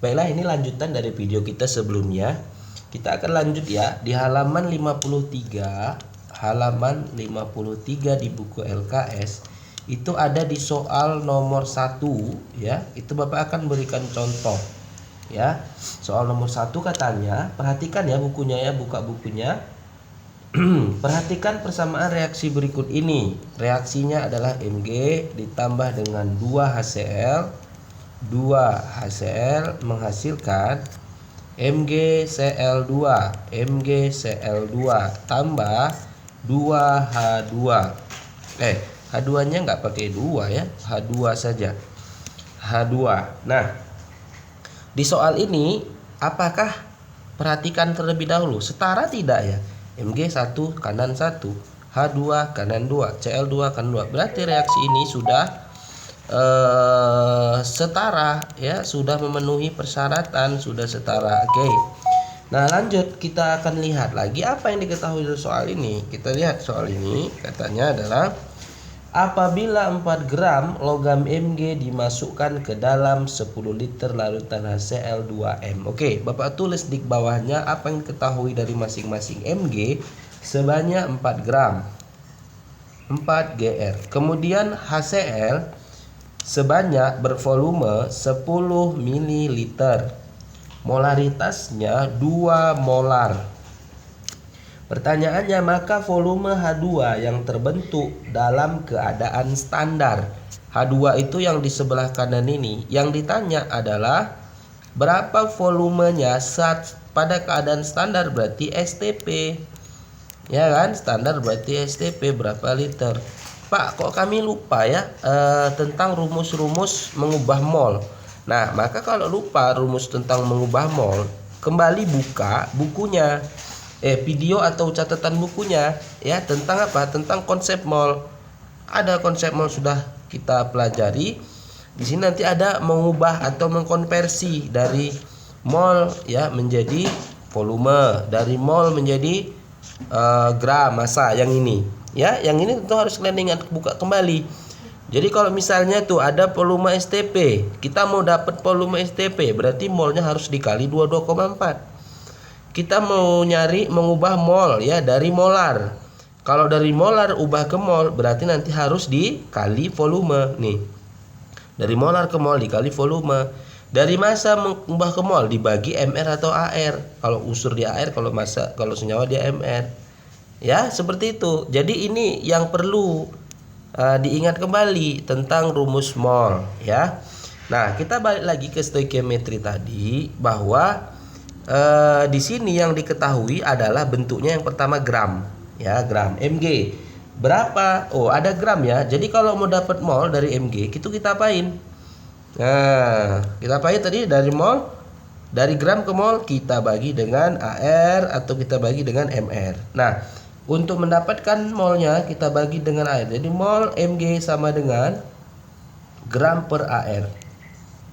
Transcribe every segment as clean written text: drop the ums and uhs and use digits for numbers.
Baiklah, ini lanjutan dari video kita sebelumnya. Kita akan lanjut ya di halaman 53. Halaman 53 di buku LKS itu ada di soal nomor 1 ya. Itu Bapak akan berikan contoh ya. Soal nomor 1 katanya, perhatikan ya bukunya ya, buka bukunya. Perhatikan persamaan reaksi berikut ini. Reaksinya adalah Mg ditambah dengan 2 HCl menghasilkan MgCl2 tambah 2H2. H2 nya nggak pakai 2 ya, H2 saja, H2. Nah, di soal ini apakah, perhatikan terlebih dahulu, setara tidak ya? Mg 1 kanan 1, H2 kanan 2, Cl2 kanan 2. Berarti reaksi ini sudah setara ya, sudah memenuhi persyaratan, sudah setara. Oke. Nah, lanjut kita akan lihat lagi apa yang diketahui dari soal ini. Kita lihat soal ini, katanya adalah apabila 4 gram logam Mg dimasukkan ke dalam 10 liter larutan HCl2M. Oke, Bapak tulis di bawahnya apa yang diketahui dari masing-masing Mg sebanyak 4 gram 4 Gr. Kemudian HCl sebanyak bervolume 10 ml. Molaritasnya 2 molar. Pertanyaannya, maka volume H2 yang terbentuk dalam keadaan standar. H2 itu yang di sebelah kanan ini. Yang ditanya adalah berapa volumenya saat pada keadaan standar, berarti STP. Ya kan, standar berarti STP berapa liter. Pak, kok kami lupa ya tentang rumus-rumus mengubah mol. Nah, maka kalau lupa rumus tentang mengubah mol, kembali buka bukunya, video atau catatan bukunya ya, tentang apa? Tentang konsep mol. Ada konsep mol sudah kita pelajari. Di sini nanti ada mengubah atau mengkonversi dari mol ya menjadi volume, dari mol menjadi gram massa yang ini. Ya, yang ini tentu harus kalian ingat, buka kembali. Jadi kalau misalnya tuh ada volume STP, kita mau dapat volume STP, berarti molnya harus dikali 22,4. Kita mau nyari mengubah mol ya dari molar. Kalau dari molar ubah ke mol, berarti nanti harus dikali volume nih. Dari molar ke mol dikali volume. Dari massa mengubah ke mol dibagi mR atau AR. Kalau unsur di AR, kalau massa, kalau senyawa dia mR. Ya, seperti itu. Jadi ini yang perlu diingat kembali tentang rumus mol ya. Nah, kita balik lagi ke stoichiometry tadi, bahwa di sini yang diketahui adalah bentuknya yang pertama gram ya, gram. Mg berapa? Oh, ada gram ya. Jadi kalau mau dapat mol dari Mg, itu kita apain? Nah, kita apain tadi? Dari mol, dari gram ke mol kita bagi dengan AR atau kita bagi dengan MR. Nah, untuk mendapatkan molnya kita bagi dengan AR. Jadi mol Mg sama dengan gram per AR.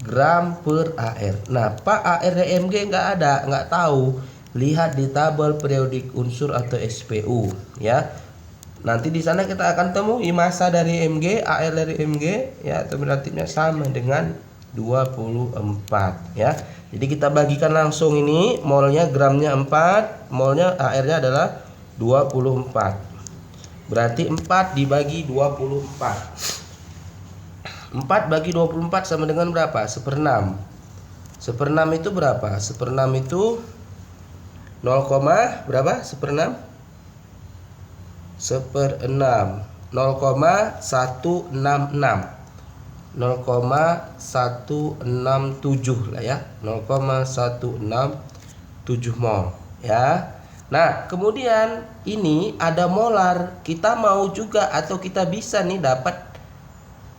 Gram per AR. Nah, Pak, AR Mg nggak ada, nggak tahu. Lihat di tabel periodik unsur atau SPU ya. Nanti di sana kita akan temui massa dari Mg, AR dari Mg ya, relatifnya sama dengan 24 ya. Jadi kita bagikan langsung ini, molnya gramnya 4, molnya AR-nya adalah 24. Berarti 4 dibagi 24. 4 bagi 24 sama dengan berapa? 1/6. 1/6 itu berapa? 1/6 itu 0, berapa? 1/6? 1/6. 0,166. 0,167 lah ya. 0,167 mol ya. Nah, kemudian ini ada molar. Kita mau juga atau kita bisa nih dapat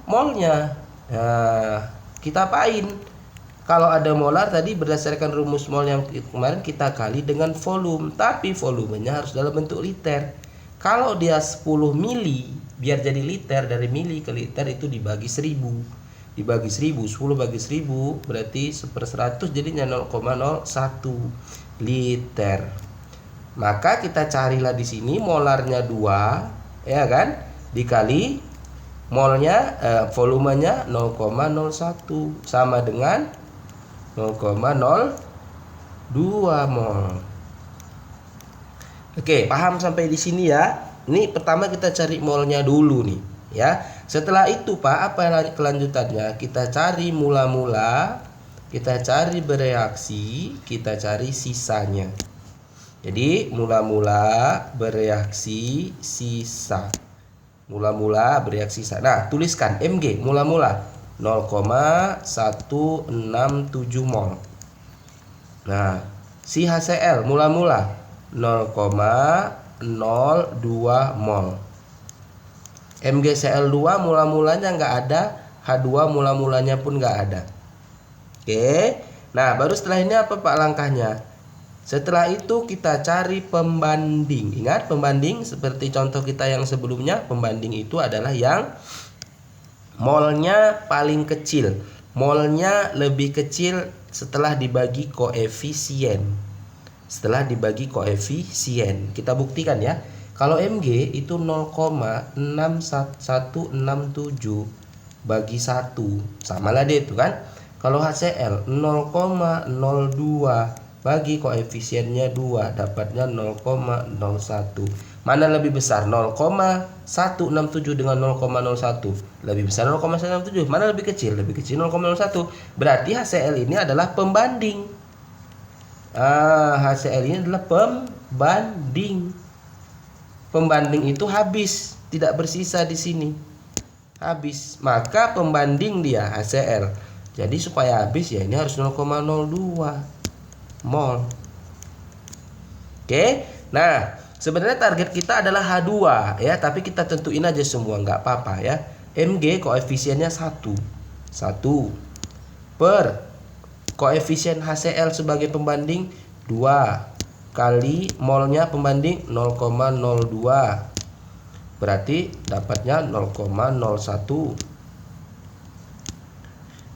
molnya. Nah, kita apain? Kalau ada molar tadi berdasarkan rumus mol yang kemarin kita kali dengan volume, tapi volumenya harus dalam bentuk liter. Kalau dia 10 mili, biar jadi liter, dari mili ke liter itu dibagi 1000. Dibagi 1000, 10 bagi 1000 berarti 1/100, jadinya 0,01 liter. Maka kita carilah di sini molarnya 2 ya kan, dikali molnya volumenya 0,01 sama dengan 0,02 mol. Oke, paham sampai di sini ya? Ini pertama kita cari molnya dulu nih, ya. Setelah itu Pak, apa kelanjutannya? Kita cari mula-mula, kita cari bereaksi, kita cari sisanya. Jadi mula-mula bereaksi sisa. Mula-mula bereaksi sisa. Nah, tuliskan Mg mula-mula 0,167 mol. Nah, si HCl mula-mula 0,02 mol. MgCl2 mula-mulanya nggak ada, H2 mula-mulanya pun nggak ada. Oke. Nah, baru setelah ini apa Pak langkahnya? Setelah itu kita cari pembanding. Ingat pembanding seperti contoh kita yang sebelumnya. Pembanding itu adalah yang molnya paling kecil. Molnya lebih kecil setelah dibagi koefisien. Setelah dibagi koefisien, kita buktikan ya. Kalau Mg itu 0,6167 bagi 1, samalah deh itu kan. Kalau HCl 0,02 bagi koefisiennya 2, dapatnya 0,01. Mana lebih besar? 0,167 dengan 0,01. Lebih besar 0,167. Mana lebih kecil? Lebih kecil 0,01. Berarti HCl ini adalah pembanding. HCl ini adalah pembanding. Pembanding itu habis, tidak bersisa di sini. Habis, maka pembanding dia HCl. Jadi supaya habis ya ini harus 0,02 mol. Oke. Nah, sebenarnya target kita adalah H2 ya, tapi kita tentuin aja semua nggak apa-apa ya. Mg koefisiennya 1 per koefisien HCl sebagai pembanding 2 kali molnya pembanding 0,02. Berarti dapatnya 0,01.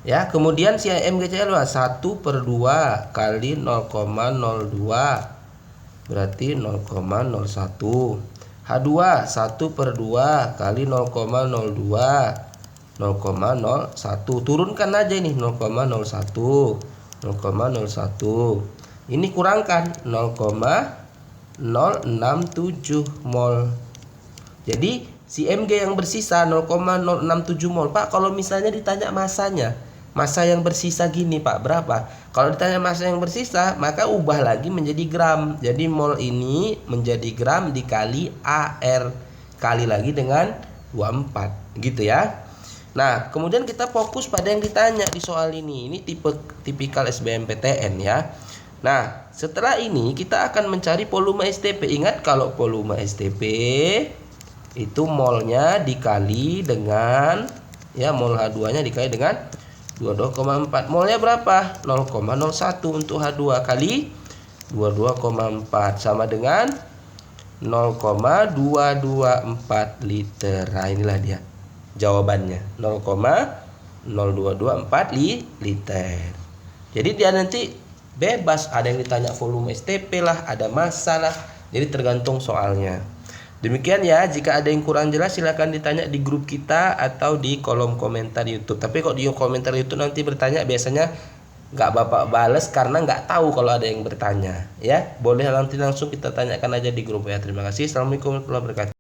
Ya, kemudian si MgCl 1 per 2 kali 0,02. Berarti 0,01. H2 1 per 2 kali 0,02. 0,01. Turunkan aja ini 0,01. Ini kurangkan 0,067 mol. Jadi si Mg yang bersisa 0,067 mol. Pak, kalau misalnya ditanya masanya, masa yang bersisa gini Pak, berapa? Kalau ditanya masa yang bersisa, maka ubah lagi menjadi gram. Jadi mol ini menjadi gram dikali AR, kali lagi dengan 24 gitu ya. Nah, kemudian kita fokus pada yang ditanya di soal ini. Ini tipikal SBMPTN ya. Nah, setelah ini kita akan mencari volume STP. Ingat kalau volume STP itu molnya dikali dengan ya, mol H2-nya dikali dengan 22,4. Molnya berapa? 0,01 untuk H2 kali 22,4 sama dengan 0,224 liter. Nah, inilah dia jawabannya, 0,0224 liter. Jadi dia nanti bebas, ada yang ditanya volume STP lah, ada massa lah. Jadi tergantung soalnya. Demikian ya, jika ada yang kurang jelas silahkan ditanya di grup kita atau di kolom komentar YouTube. Tapi kok di komentar YouTube nanti bertanya, biasanya nggak Bapak bales karena nggak tahu kalau ada yang bertanya. Ya, boleh nanti langsung kita tanyakan aja di grup ya. Terima kasih. Assalamualaikum warahmatullahi wabarakatuh.